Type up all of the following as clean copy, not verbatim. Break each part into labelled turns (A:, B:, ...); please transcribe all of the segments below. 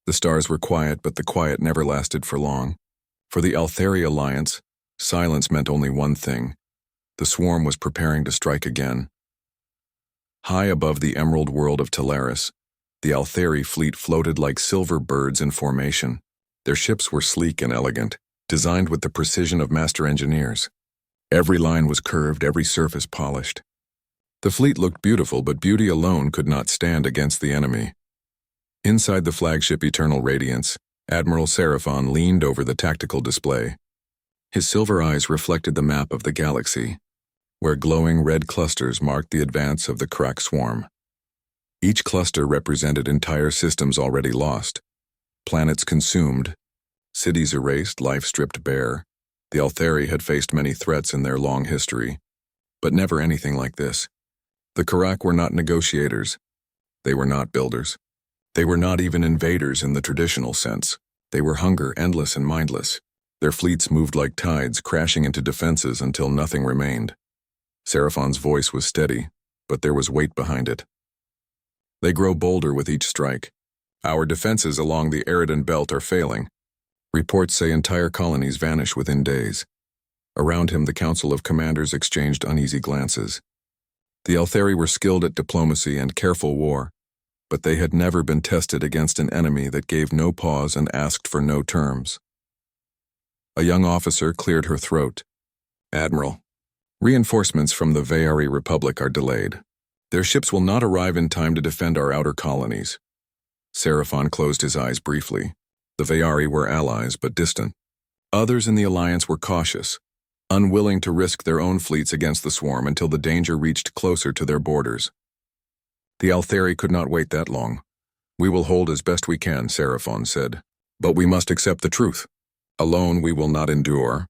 A: The stars were quiet, but the quiet never lasted for long. For the Altheri Alliance, silence meant only one thing. The swarm was preparing to strike again. High above the emerald world of Talaris, the Altheri fleet floated like silver birds in formation. Their ships were sleek and elegant, designed with the precision of master engineers. Every line was curved, every surface polished. The fleet looked beautiful, but beauty alone could not stand against the enemy. Inside the flagship Eternal Radiance, Admiral Seraphon leaned over the tactical display. His silver eyes reflected the map of the galaxy, where glowing red clusters marked the advance of the crack swarm. Each cluster represented entire systems already lost, planets consumed, cities erased, life stripped bare. The Altheri had faced many threats in their long history, but never anything like this. The Karak were not negotiators. They were not builders. They were not even invaders in the traditional sense. They were hunger, endless and mindless. Their fleets moved like tides, crashing into defenses until nothing remained. Seraphon's voice was steady, but there was weight behind it. They grow bolder with each strike. Our defenses along the Eridan Belt are failing. Reports say entire colonies vanish within days. Around him, the Council of Commanders exchanged uneasy glances. The Altheri were skilled at diplomacy and careful war, but they had never been tested against an enemy that gave no pause and asked for no terms. A young officer cleared her throat. "Admiral, reinforcements from the Vayari Republic are delayed. Their ships will not arrive in time to defend our outer colonies." Seraphon closed his eyes briefly. The Vayari were allies, but distant. Others in the alliance were cautious, unwilling to risk their own fleets against the swarm until the danger reached closer to their borders. The Altheri could not wait that long. "We will hold as best we can," Seraphon said. "But we must accept the truth. Alone we will not endure."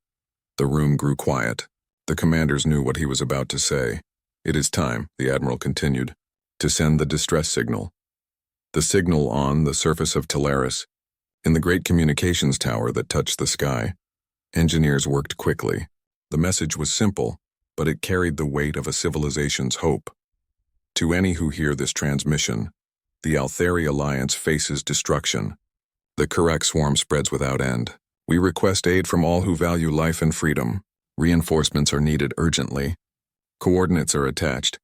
A: The room grew quiet. The commanders knew what he was about to say. "It is time," the admiral continued, "to send the distress signal." The signal on the surface of Talaris, in the great communications tower that touched the sky. Engineers worked quickly. The message was simple, but it carried the weight of a civilization's hope. "To any who hear this transmission, the Altheri Alliance faces destruction. The Karak swarm spreads without end. We request aid from all who value life and freedom. Reinforcements are needed urgently. Coordinates are attached.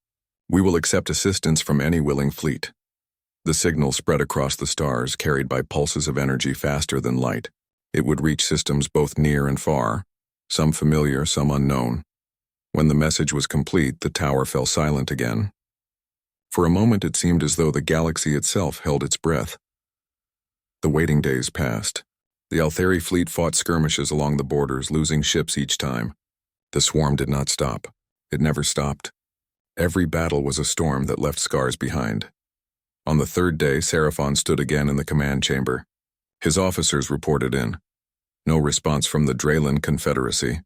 A: We will accept assistance from any willing fleet." The signal spread across the stars, carried by pulses of energy faster than light. It would reach systems both near and far, some familiar, some unknown. When the message was complete, the tower fell silent again. For a moment it seemed as though the galaxy itself held its breath. The waiting days passed. The Altheri fleet fought skirmishes along the borders, losing ships each time. The swarm did not stop. It never stopped. Every battle was a storm that left scars behind. On the third day, Seraphon stood again in the command chamber. His officers reported in. No response from the Draylan Confederacy.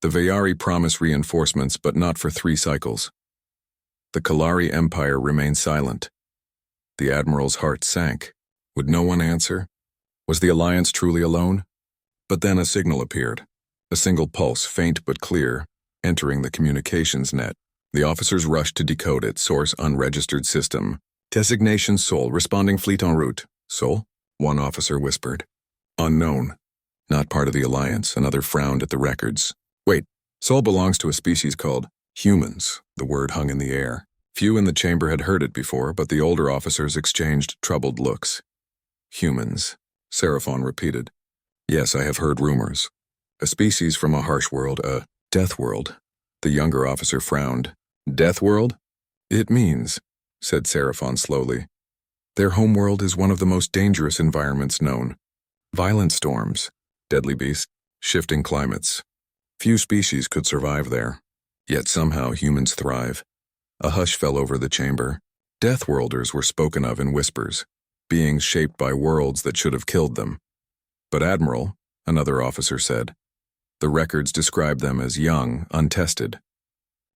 A: The Vayari promised reinforcements, but not for 3 cycles. The Kalari Empire remained silent. The admiral's heart sank. Would no one answer? Was the alliance truly alone? But then a signal appeared. A single pulse, faint but clear, entering the communications net. The officers rushed to decode it. Source unregistered system. Designation Sol, responding fleet en route. Sol? One officer whispered. Unknown. Not part of the alliance. Another frowned at the records. Wait, Sol belongs to a species called humans. The word hung in the air. Few in the chamber had heard it before, but the older officers exchanged troubled looks. Humans, Seraphon repeated. Yes, I have heard rumors. A species from a harsh world, a Deathworld. The younger officer frowned. Deathworld? It means, said Seraphon slowly, their homeworld is one of the most dangerous environments known. Violent storms, deadly beasts, shifting climates. Few species could survive there. Yet somehow humans thrive. A hush fell over the chamber. Deathworlders were spoken of in whispers, beings shaped by worlds that should have killed them. But Admiral, another officer said, the records describe them as young, untested.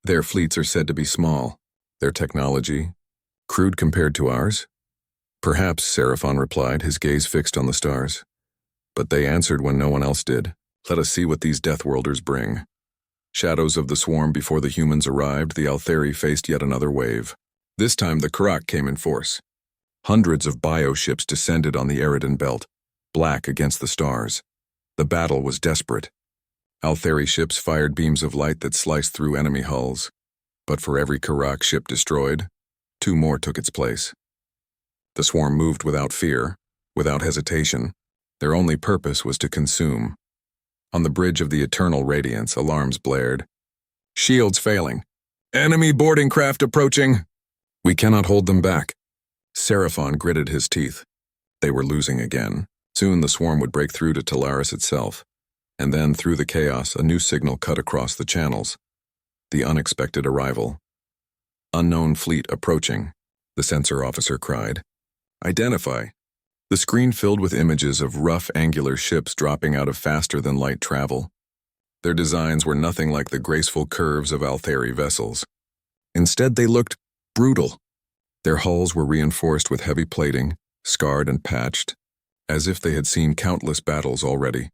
A: Their fleets are said to be small, their technology crude compared to ours. Perhaps, Seraphon replied, his gaze fixed on the stars. But they answered when no one else did. Let us see what these Deathworlders bring. Shadows of the swarm before the humans arrived, the Altheri faced yet another wave. This time the Karak came in force. Hundreds of bioships descended on the Eridan belt, black against the stars. The battle was desperate. Altheri ships fired beams of light that sliced through enemy hulls, but for every Karak ship destroyed, 2 more took its place. The swarm moved without fear, without hesitation. Their only purpose was to consume. On the bridge of the Eternal Radiance, alarms blared. Shields failing. Enemy boarding craft approaching! We cannot hold them back. Seraphon gritted his teeth. They were losing again. Soon the swarm would break through to Talaris itself, and then through the chaos a new signal cut across the channels. The unexpected arrival. Unknown fleet approaching, the sensor officer cried. Identify. The screen filled with images of rough, angular ships dropping out of faster-than-light travel. Their designs were nothing like the graceful curves of Altheri vessels. Instead, they looked brutal. Their hulls were reinforced with heavy plating, scarred and patched, as if they had seen countless battles already.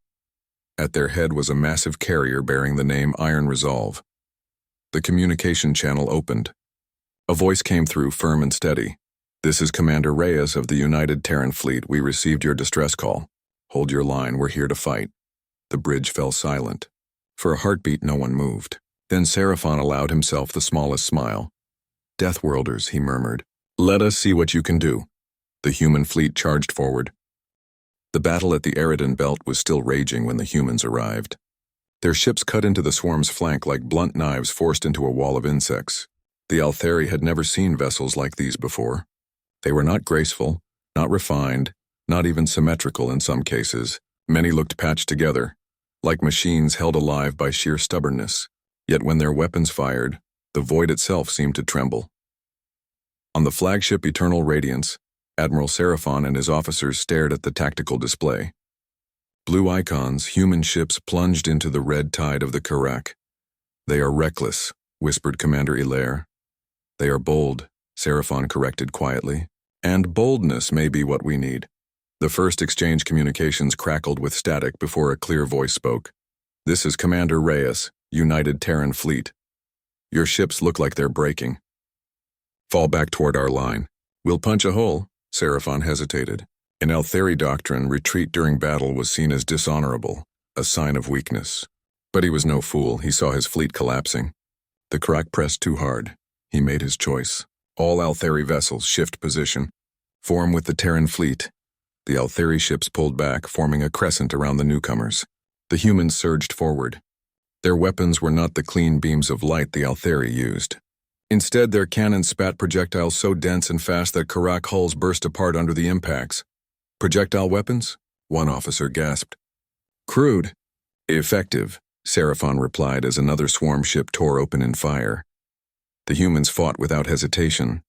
A: At their head was a massive carrier bearing the name Iron Resolve. The communication channel opened. A voice came through, firm and steady. This is Commander Reyes of the United Terran Fleet. We received your distress call. Hold your line, we're here to fight. The bridge fell silent. For a heartbeat, no one moved. Then Seraphon allowed himself the smallest smile. Deathworlders, he murmured. Let us see what you can do. The human fleet charged forward. The battle at the Eridan belt was still raging when the humans arrived. Their ships cut into the swarm's flank like blunt knives forced into a wall of insects. The Altheri had never seen vessels like these before. They were not graceful, not refined, not even symmetrical in some cases. Many looked patched together, like machines held alive by sheer stubbornness. Yet when their weapons fired, the void itself seemed to tremble. On the flagship Eternal Radiance, Admiral Seraphon and his officers stared at the tactical display. Blue icons, human ships plunged into the red tide of the Karak. They are reckless, whispered Commander Hilaire. They are bold, Seraphon corrected quietly. And boldness may be what we need. The first exchange communications crackled with static before a clear voice spoke. This is Commander Reyes, United Terran Fleet. Your ships look like they're breaking. Fall back toward our line. We'll punch a hole, Seraphon hesitated. In Altheri doctrine, retreat during battle was seen as dishonorable, a sign of weakness. But he was no fool. He saw his fleet collapsing. The Karak pressed too hard. He made his choice. All Altheri vessels shift position. Form with the Terran fleet. The Altheri ships pulled back, forming a crescent around the newcomers. The humans surged forward. Their weapons were not the clean beams of light the Altheri used. Instead, their cannons spat projectiles so dense and fast that Karak hulls burst apart under the impacts. Projectile weapons? One officer gasped. Crude. Effective, Seraphon replied as another swarm ship tore open in fire. The humans fought without hesitation.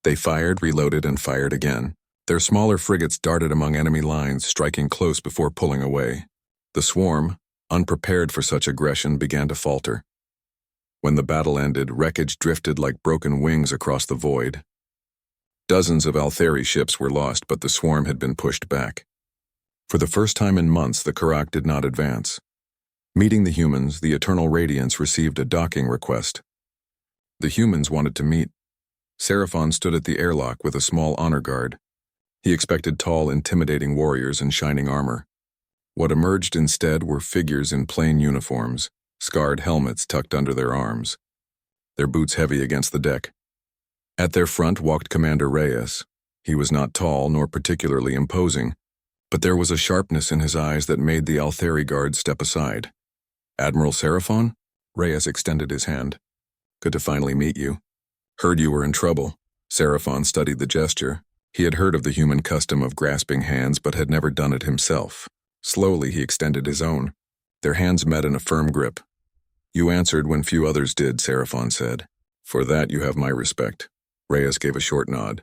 A: They fired, reloaded, and fired again. Their smaller frigates darted among enemy lines, striking close before pulling away. The swarm, unprepared for such aggression, began to falter. When the battle ended, wreckage drifted like broken wings across the void. Dozens of Altheri ships were lost, but the swarm had been pushed back. For the first time in months, the Karak did not advance. Meeting the humans, the Eternal Radiance received a docking request. The humans wanted to meet. Seraphon stood at the airlock with a small honor guard. He expected tall, intimidating warriors in shining armor. What emerged instead were figures in plain uniforms, scarred helmets tucked under their arms, their boots heavy against the deck. At their front walked Commander Reyes. He was not tall nor particularly imposing, but there was a sharpness in his eyes that made the Altheri guard step aside. Admiral Seraphon? Reyes extended his hand. Good to finally meet you. Heard you were in trouble. Seraphon studied the gesture. He had heard of the human custom of grasping hands but had never done it himself. Slowly he extended his own. Their hands met in a firm grip. You answered when few others did, Seraphon said. For that you have my respect. Reyes gave a short nod.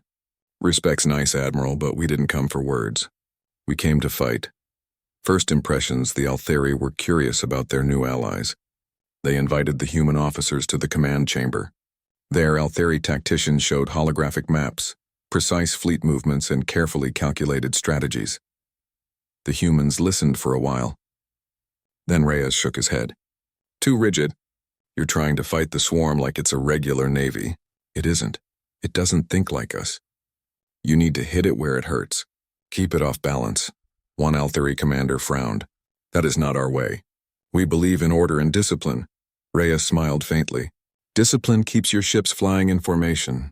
A: Respect's nice, Admiral, but we didn't come for words. We came to fight. First impressions, the Altheri were curious about their new allies. They invited the human officers to the command chamber. There, Altheri tacticians showed holographic maps, precise fleet movements, and carefully calculated strategies. The humans listened for a while. Then Reyes shook his head. Too rigid. You're trying to fight the swarm like it's a regular navy. It isn't. It doesn't think like us. You need to hit it where it hurts. Keep it off balance. One Altheri commander frowned. That is not our way. We believe in order and discipline. Reyes smiled faintly. Discipline keeps your ships flying in formation.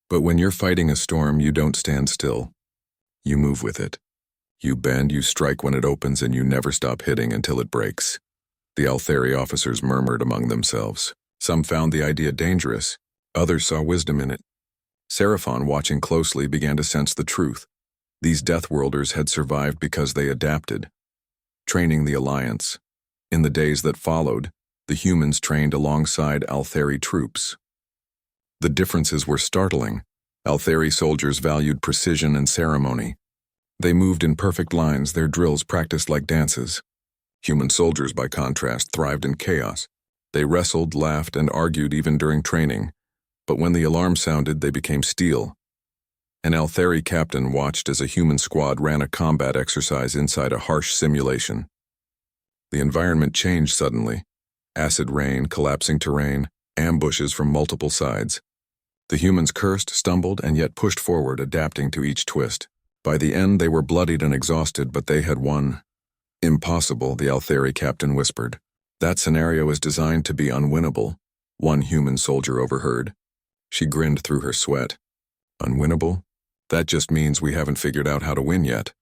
A: But when you're fighting a storm, you don't stand still. You move with it. You bend, you strike when it opens, and you never stop hitting until it breaks. The Altheri officers murmured among themselves. Some found the idea dangerous. Others saw wisdom in it. Seraphon, watching closely, began to sense the truth. These Deathworlders had survived because they adapted. Training the Alliance. In the days that followed, the humans trained alongside Altheri troops. The differences were startling. Altheri soldiers valued precision and ceremony. They moved in perfect lines, their drills practiced like dances. Human soldiers, by contrast, thrived in chaos. They wrestled, laughed, and argued even during training. But when the alarm sounded, they became steel. An Altheri captain watched as a human squad ran a combat exercise inside a harsh simulation. The environment changed suddenly. Acid rain, collapsing terrain, ambushes from multiple sides. The humans cursed, stumbled, and yet pushed forward, adapting to each twist. By the end, they were bloodied and exhausted, but they had won. Impossible, the Altheri captain whispered. That scenario is designed to be unwinnable, one human soldier overheard. She grinned through her sweat. Unwinnable? That just means we haven't figured out how to win yet.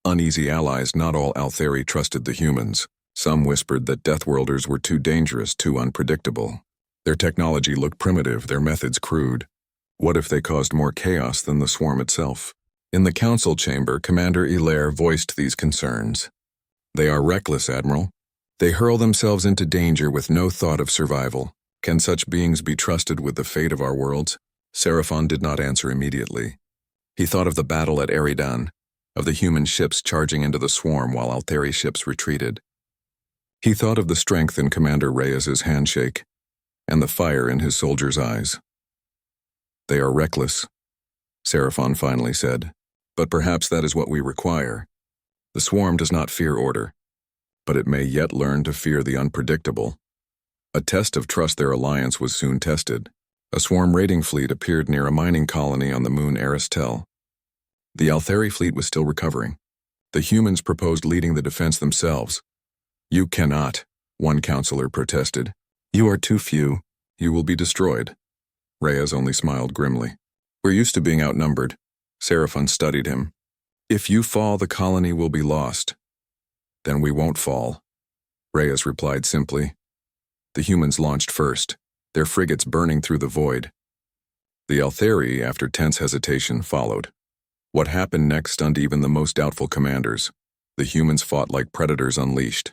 A: Uneasy allies, not all Altheri trusted the humans. Some whispered that Deathworlders were too dangerous, too unpredictable. Their technology looked primitive, their methods crude. What if they caused more chaos than the swarm itself? In the council chamber, Commander Hilaire voiced these concerns. They are reckless, Admiral. They hurl themselves into danger with no thought of survival. Can such beings be trusted with the fate of our worlds? Seraphon did not answer immediately. He thought of the battle at Eridan, of the human ships charging into the swarm while Altheri ships retreated. He thought of the strength in Commander Reyes's handshake, and the fire in his soldiers' eyes. They are reckless, Seraphon finally said, but perhaps that is what we require. The swarm does not fear order, but it may yet learn to fear the unpredictable. A test of trust their alliance was soon tested. A swarm raiding fleet appeared near a mining colony on the moon Aristel. The Altheri fleet was still recovering. The humans proposed leading the defense themselves. You cannot, one counselor protested. You are too few. You will be destroyed. Reyes only smiled grimly. We're used to being outnumbered. Seraphon studied him. If you fall, the colony will be lost. Then we won't fall. Reyes replied simply. The humans launched first, their frigates burning through the void. The Altheri, after tense hesitation, followed. What happened next stunned even the most doubtful commanders. The humans fought like predators unleashed.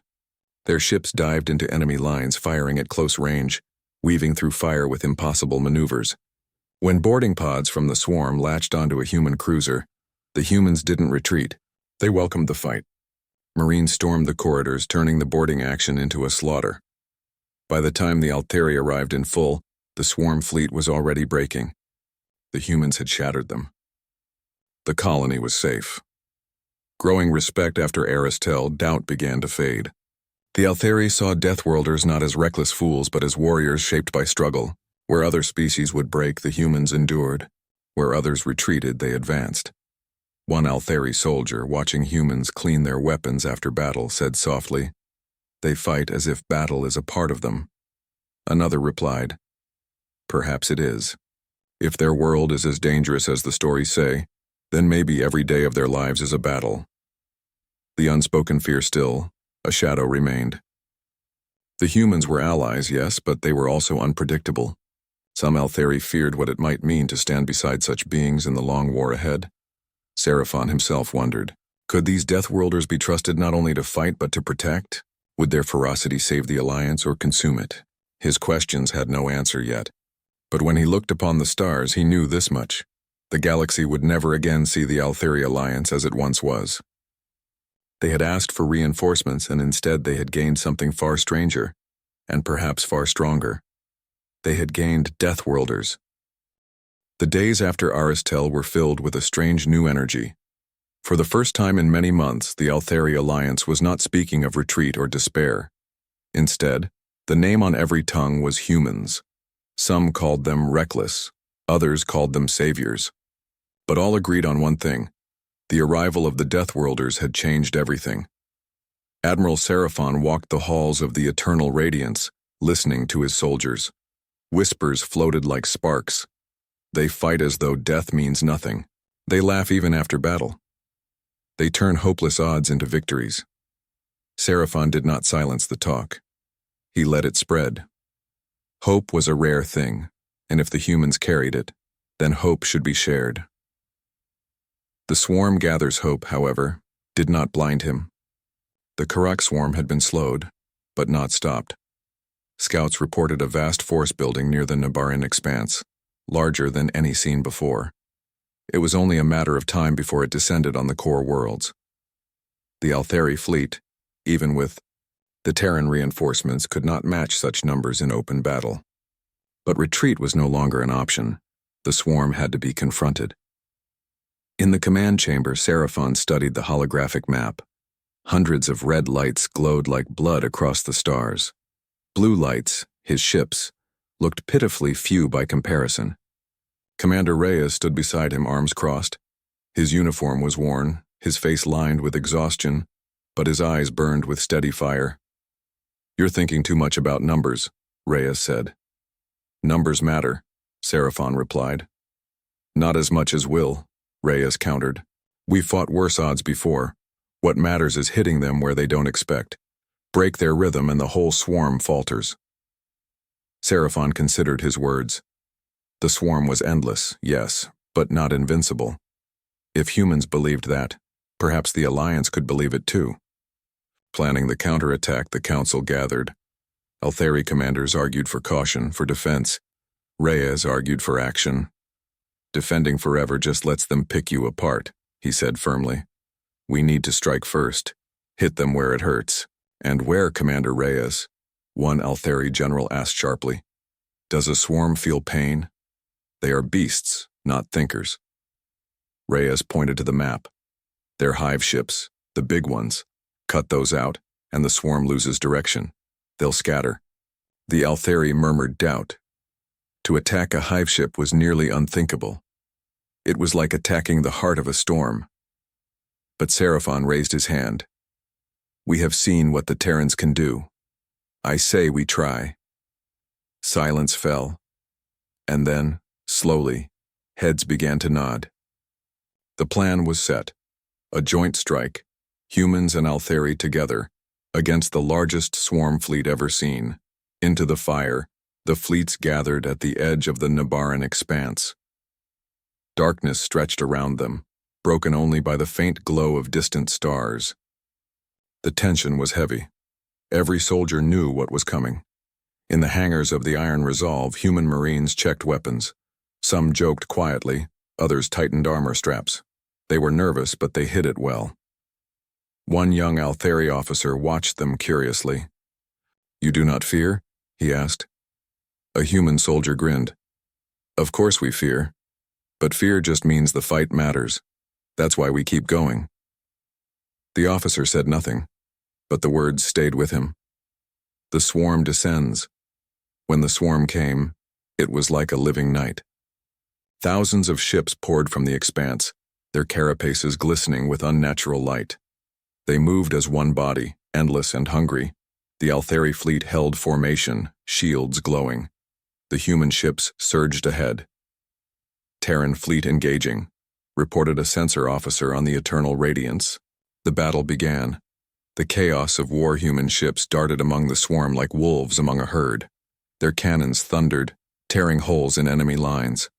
A: Their ships dived into enemy lines, firing at close range, weaving through fire with impossible maneuvers. When boarding pods from the swarm latched onto a human cruiser, the humans didn't retreat. They welcomed the fight. Marines stormed the corridors, turning the boarding action into a slaughter. By the time the Altheri arrived in full, the swarm fleet was already breaking. The humans had shattered them. The colony was safe. Growing respect after Aristel, doubt began to fade. The Altheri saw Deathworlders not as reckless fools but as warriors shaped by struggle. Where other species would break, the humans endured. Where others retreated, they advanced. One Altheri soldier, watching humans clean their weapons after battle, said softly, "They fight as if battle is a part of them." Another replied, "Perhaps it is. If their world is as dangerous as the stories say, then maybe every day of their lives is a battle." The unspoken fear still, a shadow remained. The humans were allies, yes, but they were also unpredictable. Some Altheri feared what it might mean to stand beside such beings in the long war ahead. Seraphon himself wondered, could these Deathworlders be trusted not only to fight but to protect? Would their ferocity save the Alliance or consume it? His questions had no answer yet. But when he looked upon the stars, he knew this much. The galaxy would never again see the Altheri Alliance as it once was. They had asked for reinforcements, and instead they had gained something far stranger, and perhaps far stronger. They had gained Deathworlders. The days after Aristel were filled with a strange new energy. For the first time in many months, the Altheri Alliance was not speaking of retreat or despair. Instead, the name on every tongue was humans. Some called them reckless, others called them saviors. But all agreed on one thing. The arrival of the Deathworlders had changed everything. Admiral Seraphon walked the halls of the Eternal Radiance, listening to his soldiers. Whispers floated like sparks. They fight as though death means nothing. They laugh even after battle. They turn hopeless odds into victories. Seraphon did not silence the talk. He let it spread. Hope was a rare thing, and if the humans carried it, then hope should be shared. The swarm gathers hope, however, did not blind him. The Karak swarm had been slowed, but not stopped. Scouts reported a vast force building near the Nabaran expanse, larger than any seen before. It was only a matter of time before it descended on the core worlds. The Altheri fleet, even with the Terran reinforcements, could not match such numbers in open battle. But retreat was no longer an option. The swarm had to be confronted. In the command chamber, Seraphon studied the holographic map. Hundreds of red lights glowed like blood across the stars. Blue lights, his ships, looked pitifully few by comparison. Commander Reyes stood beside him, arms crossed. His uniform was worn, his face lined with exhaustion, but his eyes burned with steady fire. "You're thinking too much about numbers," Reyes said. "Numbers matter," Seraphon replied. "Not as much as will," Reyes countered. "We've fought worse odds before. What matters is hitting them where they don't expect. Break their rhythm and the whole swarm falters." Seraphon considered his words. The swarm was endless, yes, but not invincible. If humans believed that, perhaps the Alliance could believe it too. Planning the counterattack, the Council gathered. Altheri commanders argued for caution, for defense. Reyes argued for action. "Defending forever just lets them pick you apart," he said firmly. "We need to strike first. Hit them where it hurts." "And where, Commander Reyes?" one Altheri general asked sharply. "Does a swarm feel pain? They are beasts, not thinkers." Reyes pointed to the map. "They're hive ships, the big ones. Cut those out, and the swarm loses direction. They'll scatter." The Altheri murmured doubt. To attack a hive ship was nearly unthinkable. It was like attacking the heart of a storm. But Seraphon raised his hand. "We have seen what the Terrans can do. I say we try." Silence fell, and then, slowly, heads began to nod. The plan was set. A joint strike, humans and Altheri together, against the largest swarm fleet ever seen. Into the fire, the fleets gathered at the edge of the Nabaran expanse. Darkness stretched around them, broken only by the faint glow of distant stars. The tension was heavy. Every soldier knew what was coming. In the hangars of the Iron Resolve, human Marines checked weapons. Some joked quietly, others tightened armor straps. They were nervous, but they hid it well. One young Altheri officer watched them curiously. "You do not fear?" he asked. A human soldier grinned. "Of course we fear. But fear just means the fight matters. That's why we keep going." The officer said nothing, but the words stayed with him. The swarm descends. When the swarm came, it was like a living night. Thousands of ships poured from the expanse, their carapaces glistening with unnatural light. They moved as one body, endless and hungry. The Altheri fleet held formation, shields glowing. The human ships surged ahead. "Terran fleet engaging," reported a sensor officer on the Eternal Radiance. The battle began. The chaos of war-human ships darted among the swarm like wolves among a herd. Their cannons thundered, tearing holes in enemy lines.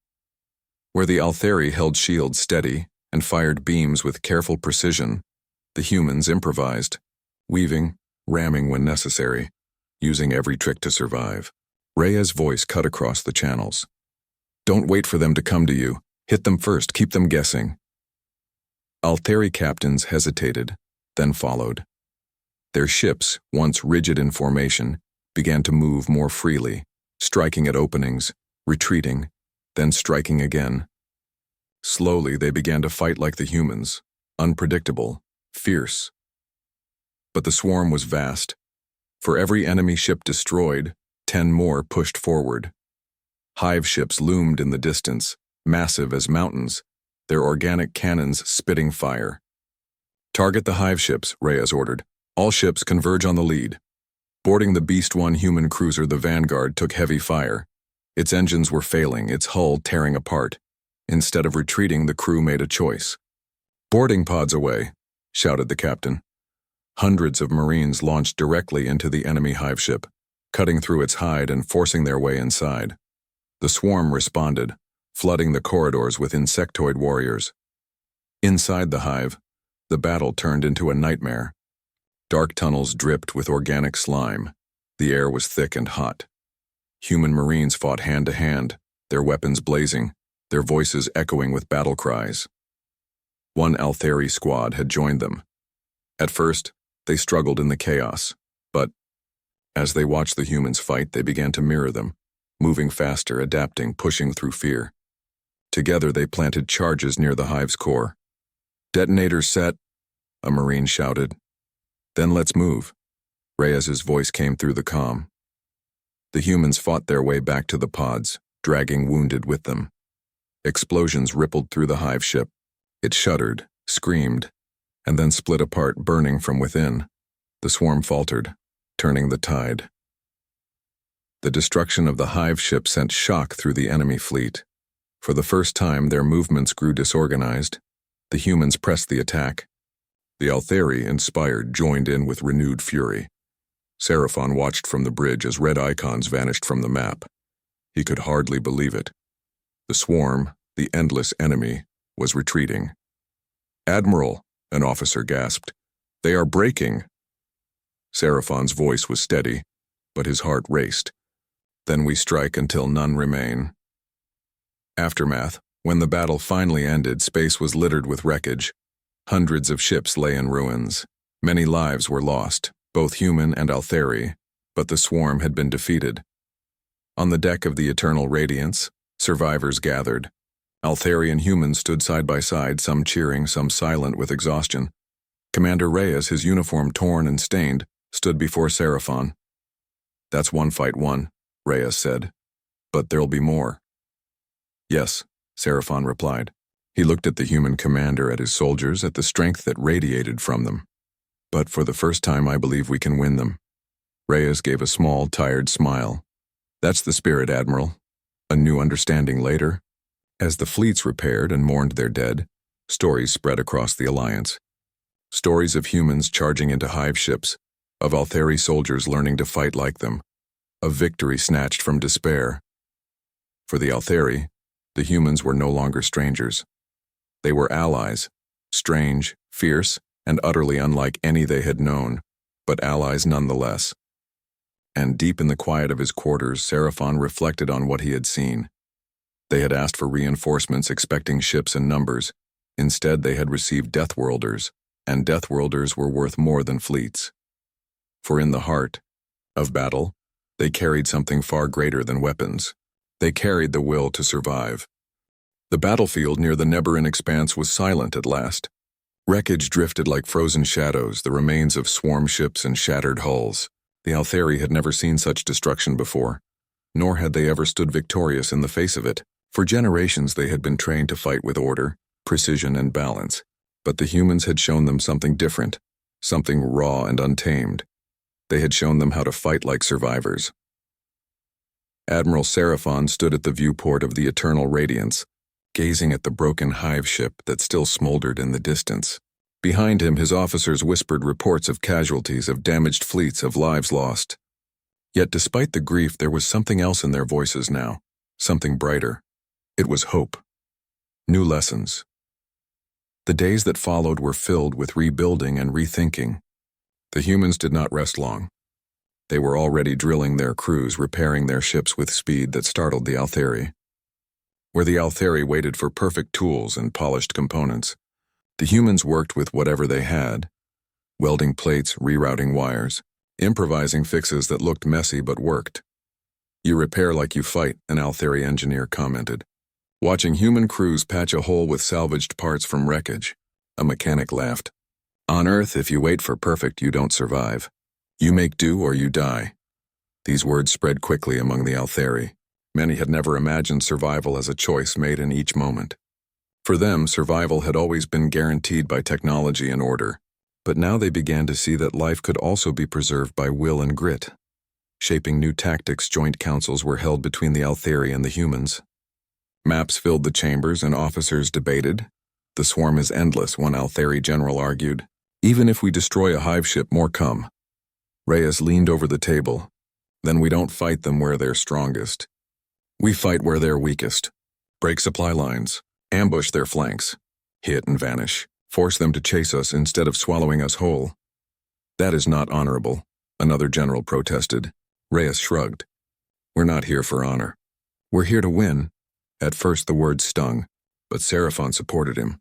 A: Where the Altheri held shields steady and fired beams with careful precision, the humans improvised, weaving, ramming when necessary, using every trick to survive. Rhea's voice cut across the channels. "Don't wait for them to come to you. Hit them first, keep them guessing." Altheri captains hesitated, then followed. Their ships, once rigid in formation, began to move more freely, striking at openings, retreating, then striking again. Slowly they began to fight like the humans, unpredictable, fierce. But the swarm was vast. For every enemy ship destroyed, 10 more pushed forward. Hive ships loomed in the distance, massive as mountains, their organic cannons spitting fire. "Target the hive ships," Reyes ordered. "All ships converge on the lead." Boarding the Beast 1 human cruiser, the Vanguard took heavy fire. Its engines were failing, its hull tearing apart. Instead of retreating, the crew made a choice. "Boarding pods away," shouted the captain. Hundreds of Marines launched directly into the enemy hive ship, cutting through its hide and forcing their way inside. The swarm responded, flooding the corridors with insectoid warriors. Inside the hive, the battle turned into a nightmare. Dark tunnels dripped with organic slime. The air was thick and hot. Human Marines fought hand to hand, their weapons blazing, their voices echoing with battle cries. One Altheri squad had joined them. At first, they struggled in the chaos, but as they watched the humans fight, they began to mirror them, moving faster, adapting, pushing through fear. Together, they planted charges near the hive's core. "Detonators set," a Marine shouted. "Then let's move." Reyes's voice came through the comm. The humans fought their way back to the pods, dragging wounded with them. Explosions rippled through the hive ship. It shuddered, screamed, and then split apart, burning from within. The swarm faltered, turning the tide. The destruction of the hive ship sent shock through the enemy fleet. For the first time, their movements grew disorganized. The humans pressed the attack. The Altheri, inspired, joined in with renewed fury. Seraphon watched from the bridge as red icons vanished from the map. He could hardly believe it. The swarm, the endless enemy, was retreating. "Admiral," an officer gasped, "they are breaking." Seraphon's voice was steady, but his heart raced. "Then we strike until none remain." Aftermath. When the battle finally ended, space was littered with wreckage. Hundreds of ships lay in ruins. Many lives were lost, both human and Altheri, but the swarm had been defeated. On the deck of the Eternal Radiance, survivors gathered. Altheri and humans stood side by side, some cheering, some silent with exhaustion. Commander Reyes, his uniform torn and stained, stood before Seraphon. "That's one fight won," Reyes said. "But there'll be more." "Yes," Seraphon replied. He looked at the human commander, at his soldiers, at the strength that radiated from them. "But for the first time, I believe we can win them." Reyes gave a small, tired smile. "That's the spirit, Admiral. A new understanding later." As the fleets repaired and mourned their dead, stories spread across the Alliance. Stories of humans charging into hive ships, of Altheri soldiers learning to fight like them, of victory snatched from despair. For the Altheri, the humans were no longer strangers. They were allies, strange, fierce, and utterly unlike any they had known, but allies nonetheless. And deep in the quiet of his quarters, Seraphon reflected on what he had seen. They had asked for reinforcements, expecting ships in numbers. Instead, they had received Deathworlders, and Deathworlders were worth more than fleets. For in the heart of battle, they carried something far greater than weapons. They carried the will to survive. The battlefield near the Neburan expanse was silent at last. Wreckage drifted like frozen shadows, the remains of swarm ships and shattered hulls. The Altheri had never seen such destruction before, nor had they ever stood victorious in the face of it. For generations they had been trained to fight with order, precision, and balance, but the humans had shown them something different, something raw and untamed. They had shown them how to fight like survivors. Admiral Seraphon stood at the viewport of the Eternal Radiance, gazing at the broken hive ship that still smoldered in the distance. Behind him, his officers whispered reports of casualties, of damaged fleets, of lives lost. Yet despite the grief, there was something else in their voices now, something brighter. It was hope. New lessons. The days that followed were filled with rebuilding and rethinking. The humans did not rest long. They were already drilling their crews, repairing their ships with speed that startled the Altheri. Where the Altheri waited for perfect tools and polished components, the humans worked with whatever they had, welding plates, rerouting wires, improvising fixes that looked messy but worked. "You repair like you fight," an Altheri engineer commented. Watching human crews patch a hole with salvaged parts from wreckage, a mechanic laughed. "On Earth, if you wait for perfect, you don't survive. You make do or you die." These words spread quickly among the Altheri. Many had never imagined survival as a choice made in each moment. For them, survival had always been guaranteed by technology and order, but now they began to see that life could also be preserved by will and grit. Shaping new tactics, joint councils were held between the Altheri and the humans. Maps filled the chambers and officers debated. The swarm is endless, one Altheri general argued. Even if we destroy a hive ship, more come. Reyes leaned over the table. Then we don't fight them where they're strongest. We fight where they're weakest. Break supply lines. Ambush their flanks. Hit and vanish. Force them to chase us instead of swallowing us whole. That is not honorable, another general protested. Reyes shrugged. We're not here for honor. We're here to win. At first the words stung, but Seraphon supported him.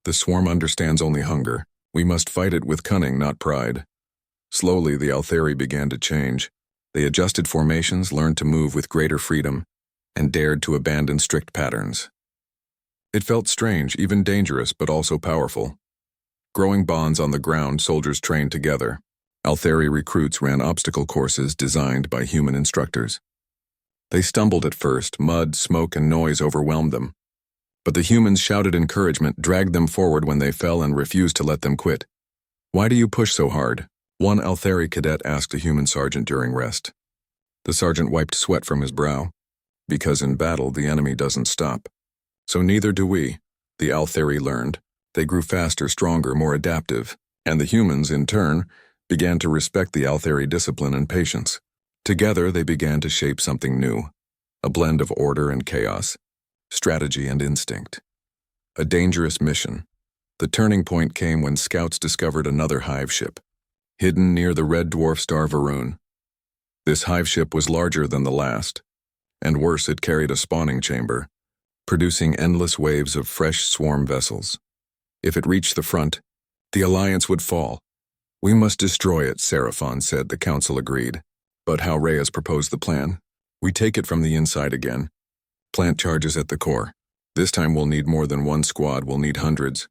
A: The swarm understands only hunger. We must fight it with cunning, not pride. Slowly, the Altheri began to change. They adjusted formations, learned to move with greater freedom, and dared to abandon strict patterns. It felt strange, even dangerous, but also powerful. Growing bonds on the ground, soldiers trained together. Altheri recruits ran obstacle courses designed by human instructors. They stumbled at first, mud, smoke, and noise overwhelmed them. But the humans shouted encouragement, dragged them forward when they fell, and refused to let them quit. Why do you push so hard? One Altheri cadet asked a human sergeant during rest. The sergeant wiped sweat from his brow. Because in battle, the enemy doesn't stop. So neither do we, the Altheri learned. They grew faster, stronger, more adaptive, and the humans, in turn, began to respect the Altheri discipline and patience. Together, they began to shape something new, a blend of order and chaos, strategy and instinct. A dangerous mission. The turning point came when scouts discovered another hive ship, hidden near the red dwarf star Varun. This hive ship was larger than the last, and worse, it carried a spawning chamber, producing endless waves of fresh swarm vessels. If it reached the front, the Alliance would fall. We must destroy it, Seraphon said. The council agreed. But how Reyes proposed the plan? We take it from the inside again. Plant charges at the core. This time we'll need more than one squad, we'll need hundreds.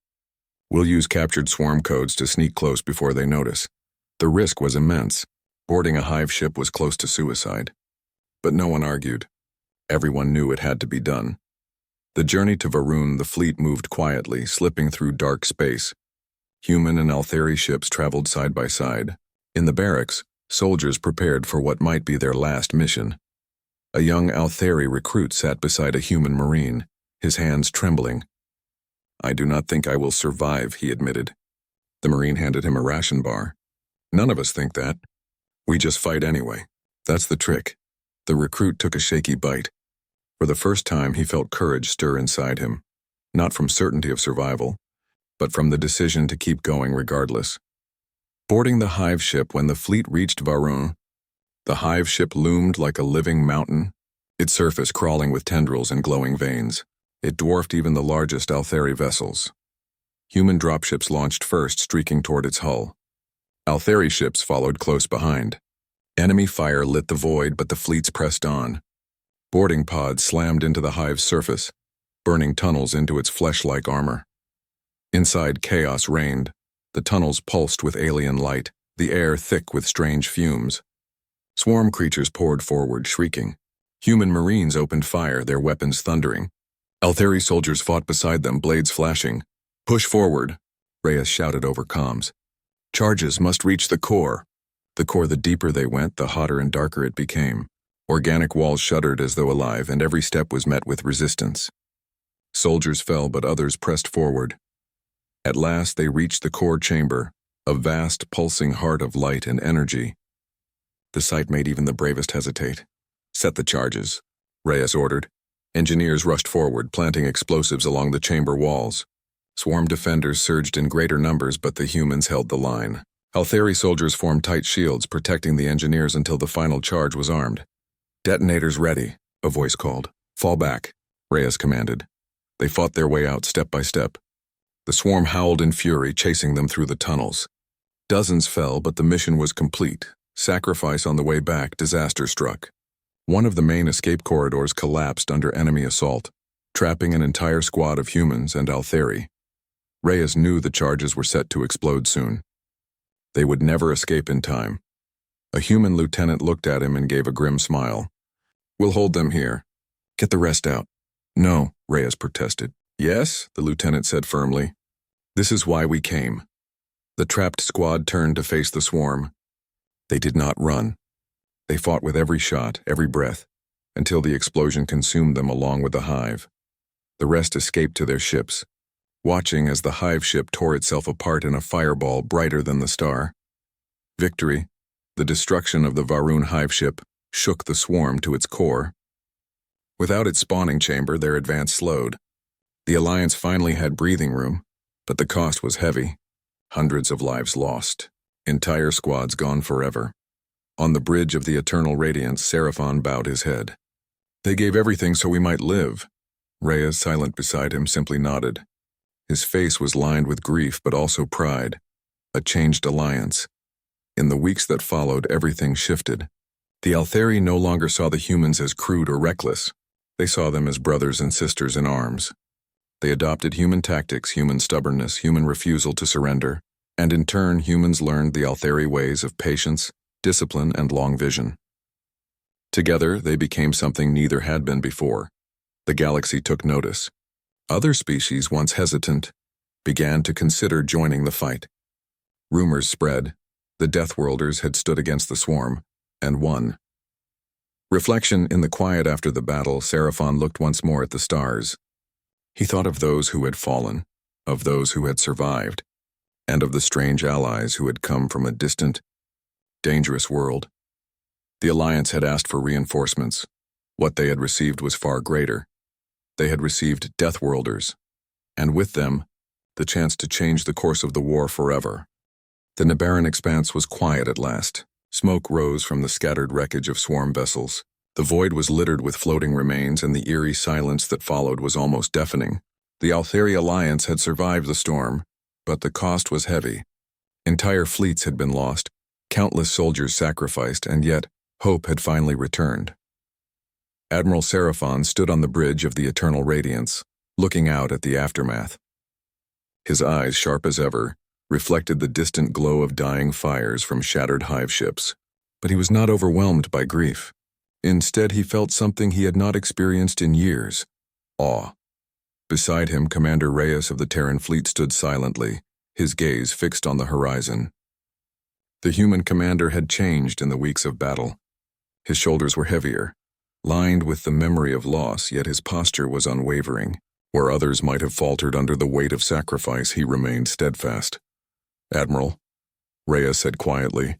A: We'll use captured swarm codes to sneak close before they notice. The risk was immense. Boarding a hive ship was close to suicide. But no one argued. Everyone knew it had to be done. The journey to Varun, the fleet moved quietly, slipping through dark space. Human and Altheri ships traveled side by side. In the barracks, soldiers prepared for what might be their last mission. A young Altheri recruit sat beside a human marine, his hands trembling. I do not think I will survive, he admitted. The marine handed him a ration bar. None of us think that. We just fight anyway. That's the trick. The recruit took a shaky bite. For the first time, he felt courage stir inside him, not from certainty of survival, but from the decision to keep going regardless. Boarding the hive ship when the fleet reached Varun, the hive ship loomed like a living mountain, its surface crawling with tendrils and glowing veins. It dwarfed even the largest Altheri vessels. Human dropships launched first, streaking toward its hull. Altheri ships followed close behind. Enemy fire lit the void, but the fleets pressed on. Boarding pods slammed into the hive's surface, burning tunnels into its flesh-like armor. Inside, chaos reigned. The tunnels pulsed with alien light, the air thick with strange fumes. Swarm creatures poured forward, shrieking. Human marines opened fire, their weapons thundering. Altheri soldiers fought beside them, blades flashing. Push forward, Reyes shouted over comms. Charges must reach the core. The deeper they went, the hotter and darker it became. Organic walls shuddered as though alive, and every step was met with resistance. Soldiers fell, but others pressed forward. At last they reached the core chamber, a vast, pulsing heart of light and energy. The sight made even the bravest hesitate. Set the charges, Reyes ordered. Engineers rushed forward, planting explosives along the chamber walls. Swarm defenders surged in greater numbers, but the humans held the line. Altheri soldiers formed tight shields, protecting the engineers until the final charge was armed. Detonators ready, a voice called. Fall back, Reyes commanded. They fought their way out step by step. The swarm howled in fury, chasing them through the tunnels. Dozens fell, but the mission was complete. Sacrifice on the way back, disaster struck. One of the main escape corridors collapsed under enemy assault, trapping an entire squad of humans and Altheri. Reyes knew the charges were set to explode soon. They would never escape in time. A human lieutenant looked at him and gave a grim smile. We'll hold them here. Get the rest out. No, Reyes protested. Yes, the lieutenant said firmly. This is why we came. The trapped squad turned to face the swarm. They did not run. They fought with every shot, every breath, until the explosion consumed them along with the hive. The rest escaped to their ships, watching as the hive ship tore itself apart in a fireball brighter than the star. Victory, the destruction of the Varun hive ship, shook the swarm to its core. Without its spawning chamber, their advance slowed. The Alliance finally had breathing room, but the cost was heavy. Hundreds of lives lost, entire squads gone forever. On the bridge of the Eternal Radiance, Seraphon bowed his head. They gave everything so we might live. Reyes, silent beside him, simply nodded. His face was lined with grief but also pride. A changed alliance. In the weeks that followed, everything shifted. The Altheri no longer saw the humans as crude or reckless. They saw them as brothers and sisters in arms. They adopted human tactics, human stubbornness, human refusal to surrender, and in turn humans learned the Altheri ways of patience, discipline, and long vision. Together, they became something neither had been before. The galaxy took notice. Other species, once hesitant, began to consider joining the fight. Rumors spread. The Deathworlders had stood against the swarm, and won. Reflection in the quiet after the battle, Seraphon looked once more at the stars. He thought of those who had fallen, of those who had survived, and of the strange allies who had come from a distant, dangerous world. The Alliance had asked for reinforcements. What they had received was far greater. They had received Deathworlders, and with them, the chance to change the course of the war forever. The Nibiran expanse was quiet at last. Smoke rose from the scattered wreckage of swarm vessels. The void was littered with floating remains, and the eerie silence that followed was almost deafening. The Altheri Alliance had survived the storm, but the cost was heavy. Entire fleets had been lost, countless soldiers sacrificed, and yet hope had finally returned. Admiral Seraphon stood on the bridge of the Eternal Radiance, looking out at the aftermath. His eyes, sharp as ever, reflected the distant glow of dying fires from shattered hive ships. But he was not overwhelmed by grief. Instead, he felt something he had not experienced in years: awe. Beside him, Commander Reyes of the Terran fleet stood silently, his gaze fixed on the horizon. The human commander had changed in the weeks of battle. His shoulders were heavier, lined with the memory of loss, yet his posture was unwavering. Where others might have faltered under the weight of sacrifice, he remained steadfast. "Admiral," Reyes said quietly,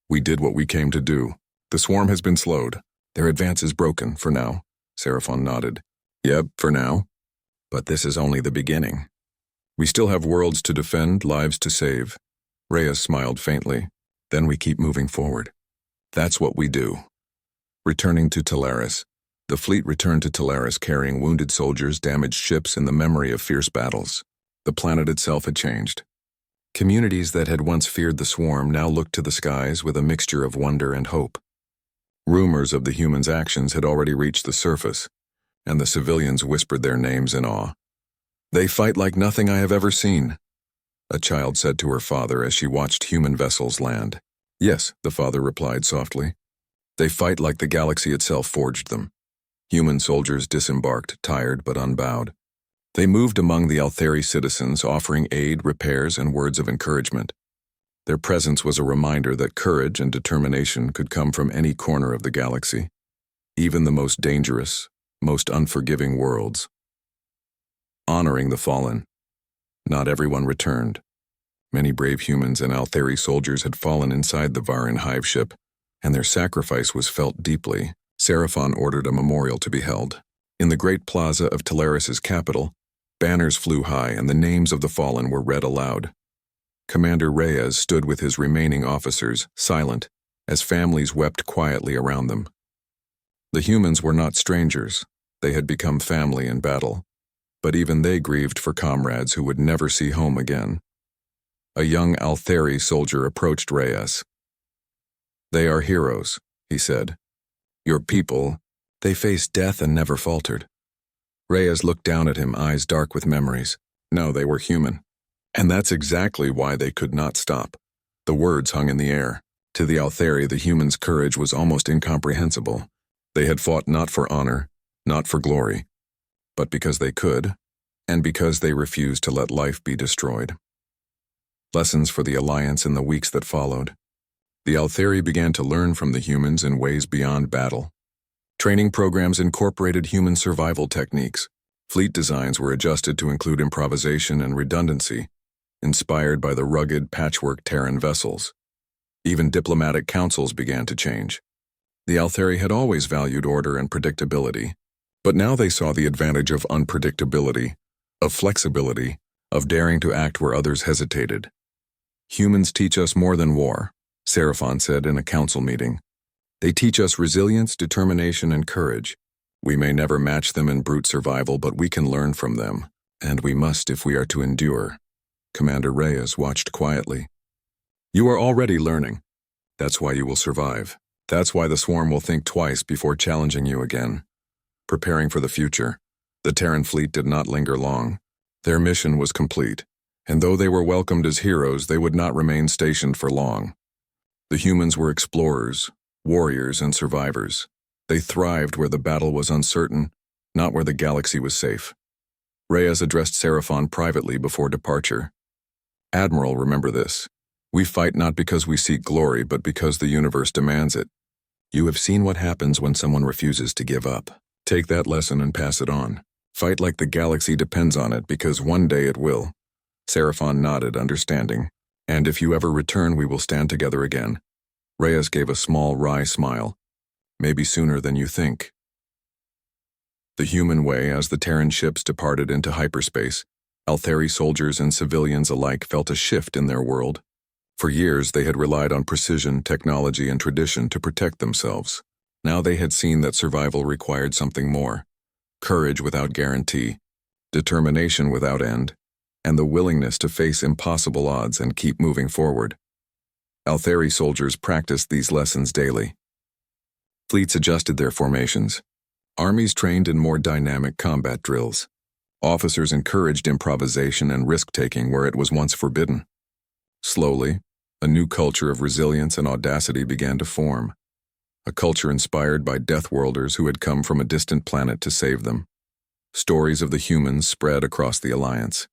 A: "we did what we came to do. The swarm has been slowed. Their advance is broken, for now." Seraphon nodded. "Yep, for now. But this is only the beginning. We still have worlds to defend, lives to save." Reyes smiled faintly. "Then we keep moving forward. That's what we do." Returning to Talaris, the fleet returned to Talaris carrying wounded soldiers, damaged ships, and the memory of fierce battles. The planet itself had changed. Communities that had once feared the swarm now looked to the skies with a mixture of wonder and hope. Rumors of the humans' actions had already reached the surface, and the civilians whispered their names in awe. "They fight like nothing I have ever seen," a child said to her father as she watched human vessels land. "Yes," the father replied softly. "They fight like the galaxy itself forged them." Human soldiers disembarked, tired but unbowed. They moved among the Altheri citizens, offering aid, repairs, and words of encouragement. Their presence was a reminder that courage and determination could come from any corner of the galaxy, even the most dangerous, most unforgiving worlds. Honoring the fallen. Not everyone returned. Many brave humans and Altheri soldiers had fallen inside the Varun hive ship, and their sacrifice was felt deeply. Seraphon ordered a memorial to be held. In the great plaza of Talaris' capital, banners flew high and the names of the fallen were read aloud. Commander Reyes stood with his remaining officers, silent, as families wept quietly around them. The humans were not strangers. They had become family in battle, but even they grieved for comrades who would never see home again. A young Altheri soldier approached Reyes. "They are heroes," he said. "Your people, they faced death and never faltered." Reyes looked down at him, eyes dark with memories. No, they were human. And that's exactly why they could not stop. The words hung in the air. To the Altheri, the humans' courage was almost incomprehensible. They had fought not for honor, not for glory, but because they could, and because they refused to let life be destroyed. Lessons for the Alliance in the weeks that followed. The Altheri began to learn from the humans in ways beyond battle. Training programs incorporated human survival techniques. Fleet designs were adjusted to include improvisation and redundancy, inspired by the rugged, patchwork Terran vessels. Even diplomatic councils began to change. The Altheri had always valued order and predictability, but now they saw the advantage of unpredictability, of flexibility, of daring to act where others hesitated. Humans teach us more than war, Seraphon said in a council meeting. They teach us resilience, determination, and courage. We may never match them in brute survival, but we can learn from them, and we must if we are to endure. Commander Reyes watched quietly. You are already learning. That's why you will survive. That's why the swarm will think twice before challenging you again. Preparing for the future, the Terran fleet did not linger long. Their mission was complete, and though they were welcomed as heroes, they would not remain stationed for long. The humans were explorers, warriors, and survivors. They thrived where the battle was uncertain, not where the galaxy was safe. Reyes addressed Seraphon privately before departure. Admiral, remember this. We fight not because we seek glory, but because the universe demands it. You have seen what happens when someone refuses to give up. Take that lesson and pass it on. Fight like the galaxy depends on it, because one day it will. Seraphon nodded, understanding. And if you ever return, we will stand together again. Reyes gave a small, wry smile. Maybe sooner than you think. The human way, as the Terran ships departed into hyperspace, Altheri soldiers and civilians alike felt a shift in their world. For years, they had relied on precision, technology, and tradition to protect themselves. Now they had seen that survival required something more. Courage without guarantee, determination without end, and the willingness to face impossible odds and keep moving forward. Altheri soldiers practiced these lessons daily. Fleets adjusted their formations. Armies trained in more dynamic combat drills. Officers encouraged improvisation and risk-taking where it was once forbidden. Slowly, a new culture of resilience and audacity began to form. A culture inspired by Deathworlders who had come from a distant planet to save them. Stories of the humans spread across the Alliance.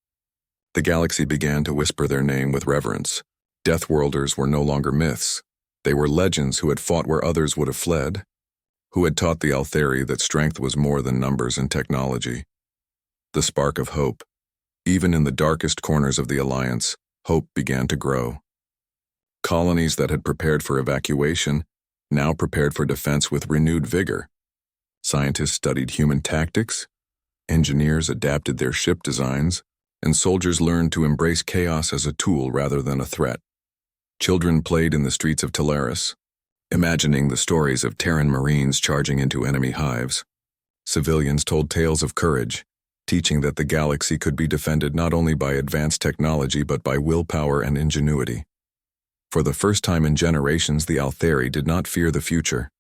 A: The galaxy began to whisper their name with reverence. Deathworlders were no longer myths. They were legends who had fought where others would have fled, who had taught the Altheri that strength was more than numbers and technology. The spark of hope. Even in the darkest corners of the Alliance, hope began to grow. Colonies that had prepared for evacuation now prepared for defense with renewed vigor. Scientists studied human tactics, engineers adapted their ship designs, and soldiers learned to embrace chaos as a tool rather than a threat. Children played in the streets of Teleris, imagining the stories of Terran Marines charging into enemy hives. Civilians told tales of courage, teaching that the galaxy could be defended not only by advanced technology but by willpower and ingenuity. For the first time in generations, the Altheri did not fear the future.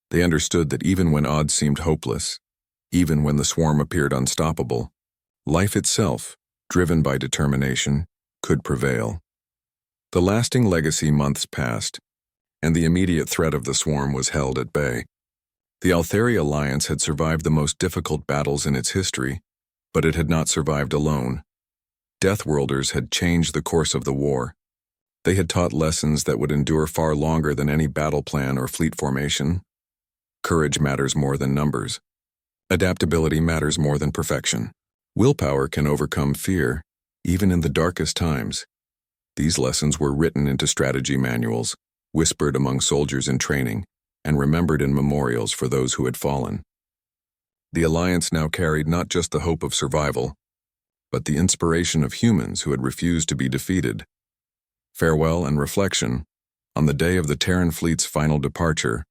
A: They understood that even when odds seemed hopeless, even when the swarm appeared unstoppable, life itself, driven by determination, could prevail. The lasting legacy months passed, and the immediate threat of the swarm was held at bay. The Altheri Alliance had survived the most difficult battles in its history, but it had not survived alone. Deathworlders had changed the course of the war. They had taught lessons that would endure far longer than any battle plan or fleet formation. Courage matters more than numbers. Adaptability matters more than perfection. Willpower can overcome fear, even in the darkest times. These lessons were written into strategy manuals, whispered among soldiers in training, and remembered in memorials for those who had fallen. The Alliance now carried not just the hope of survival, but the inspiration of humans who had refused to be defeated. Farewell and reflection. On the day of the Terran fleet's final departure,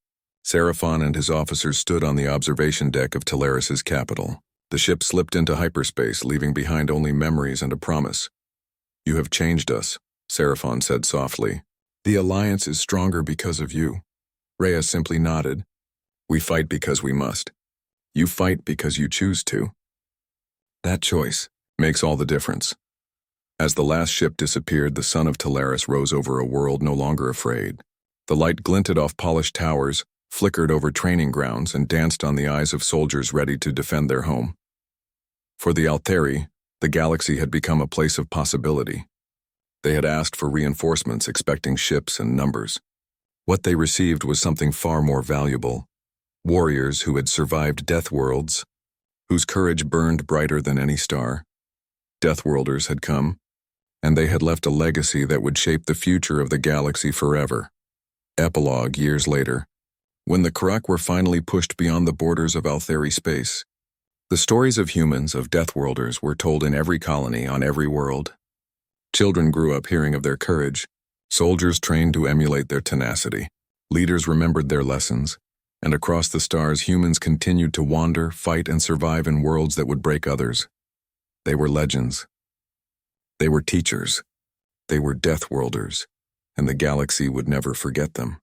A: Seraphon and his officers stood on the observation deck of Teleris' capital. The ship slipped into hyperspace, leaving behind only memories and a promise. You have changed us, Seraphon said softly. The Alliance is stronger because of you. Reyes simply nodded. We fight because we must. You fight because you choose to. That choice makes all the difference. As the last ship disappeared, the sun of Teleris rose over a world no longer afraid. The light glinted off polished towers, flickered over training grounds, and danced on the eyes of soldiers ready to defend their home. For the Altheri, the galaxy had become a place of possibility. They had asked for reinforcements, expecting ships and numbers. What they received was something far more valuable. Warriors who had survived Deathworlds, whose courage burned brighter than any star. Deathworlders had come, and they had left a legacy that would shape the future of the galaxy forever. Epilogue years later, when the Karak were finally pushed beyond the borders of Altheri space. The stories of humans, of Deathworlders, were told in every colony on every world. Children grew up hearing of their courage, soldiers trained to emulate their tenacity, leaders remembered their lessons, and across the stars humans continued to wander, fight, and survive in worlds that would break others. They were legends. They were teachers. They were Deathworlders, and the galaxy would never forget them.